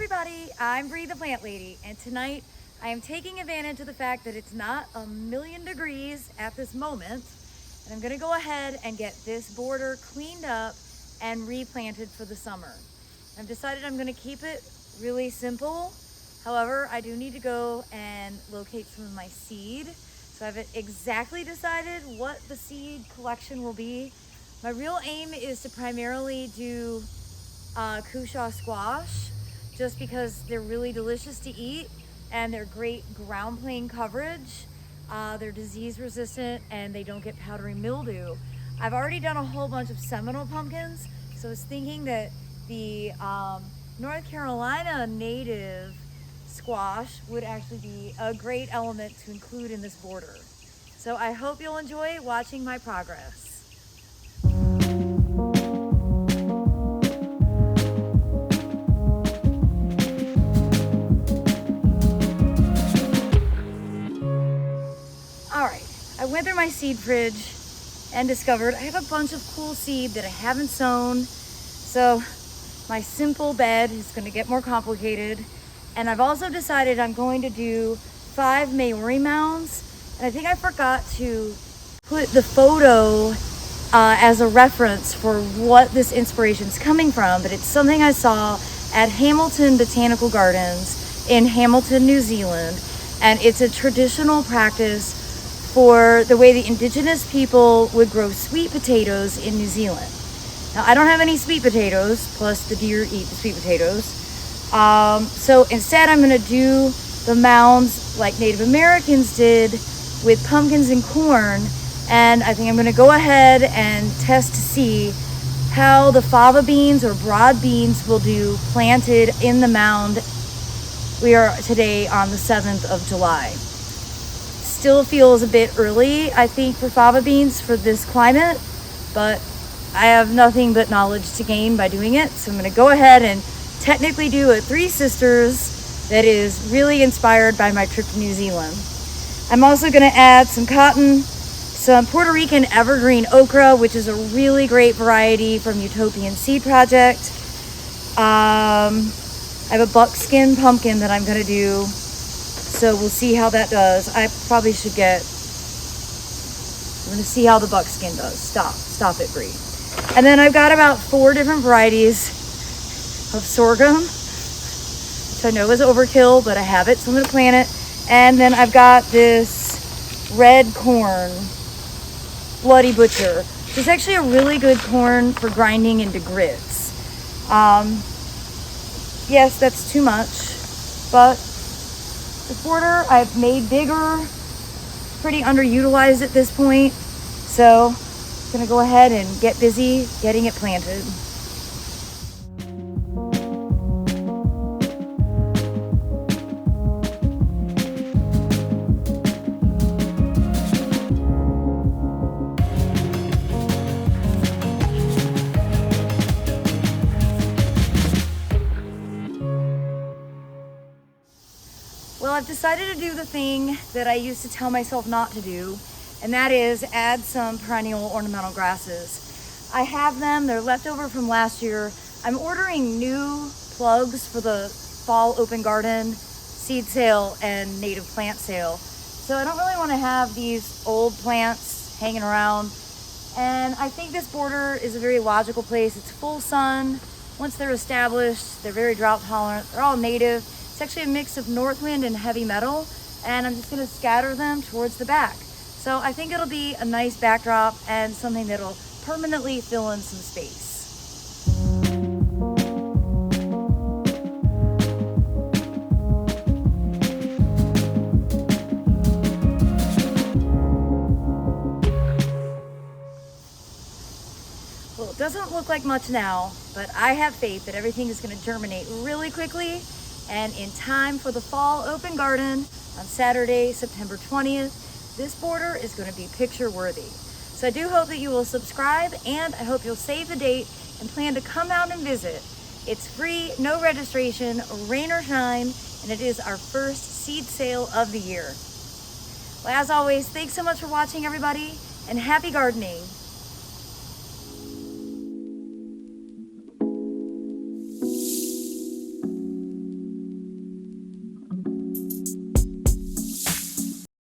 everybody, I'm Bree the Plant Lady, and tonight I am taking advantage of the fact that it's not a million degrees at this moment, and I'm gonna go ahead and get this border cleaned up and replanted for the summer. I've decided I'm gonna keep it really simple. However, I do need to go and locate some of my seed. So I haven't exactly decided what the seed collection will be. My real aim is to primarily do cushaw squash, just because they're really delicious to eat and they're great ground plane coverage. They're disease resistant and they don't get powdery mildew. I've already done a whole bunch of Seminole pumpkins, so I was thinking that the North Carolina native squash would actually be a great element to include in this border. So I hope you'll enjoy watching my progress. I went through my seed fridge and discovered I have a bunch of cool seed that I haven't sown. So my simple bed is going to get more complicated. And I've also decided I'm going to do 5 Maori mounds. And I think I forgot to put the photo as a reference for what this inspiration is coming from. But it's something I saw at Hamilton Botanical Gardens in Hamilton, New Zealand. And it's a traditional practice for the way the indigenous people would grow sweet potatoes in New Zealand. Now, I don't have any sweet potatoes, plus the deer eat the sweet potatoes. So instead, I'm gonna do the mounds like Native Americans did with pumpkins and corn. And I think I'm gonna go ahead and test to see how the fava beans or broad beans will do planted in the mound. We are today on the 7th of July. Still feels a bit early, I think, for fava beans for this climate, but I have nothing but knowledge to gain by doing it. So I'm gonna go ahead and technically do a Three Sisters that is really inspired by my trip to New Zealand. I'm also gonna add some cotton, some Puerto Rican evergreen okra, which is a really great variety from Utopian Seed Project. I have a buckskin pumpkin that I'm gonna do. So we'll see how that does. I probably should get, I'm gonna see how the buckskin does. Stop it, Bree. And then I've got about 4 different varieties of sorghum, which I know is overkill, but I have it, so I'm gonna plant it. And then I've got this red corn, Bloody Butcher, which is actually a really good corn for grinding into grits. Yes, that's too much, but the border I've made bigger, pretty underutilized at this point. So I'm gonna go ahead and get busy getting it planted. Well, I've decided to do the thing that I used to tell myself not to do, and that is add some perennial ornamental grasses. I have them, they're left over from last year. I'm ordering new plugs for the fall open garden seed sale and native plant sale. So I don't really want to have these old plants hanging around. And I think this border is a very logical place. It's full sun. Once they're established, they're very drought tolerant. They're all native. It's actually a mix of northwind and heavy metal, and I'm just gonna scatter them towards the back. So I think it'll be a nice backdrop and something that'll permanently fill in some space. Well, it doesn't look like much now, but I have faith that everything is gonna germinate really quickly and in time for the fall open garden on Saturday, September 20th. This border is going to be picture worthy. So I do hope that you will subscribe, and I hope you'll save the date and plan to come out and visit. It's free, no registration, rain or shine, and it is our first seed sale of the year. Well, as always, thanks so much for watching, everybody, and happy gardening.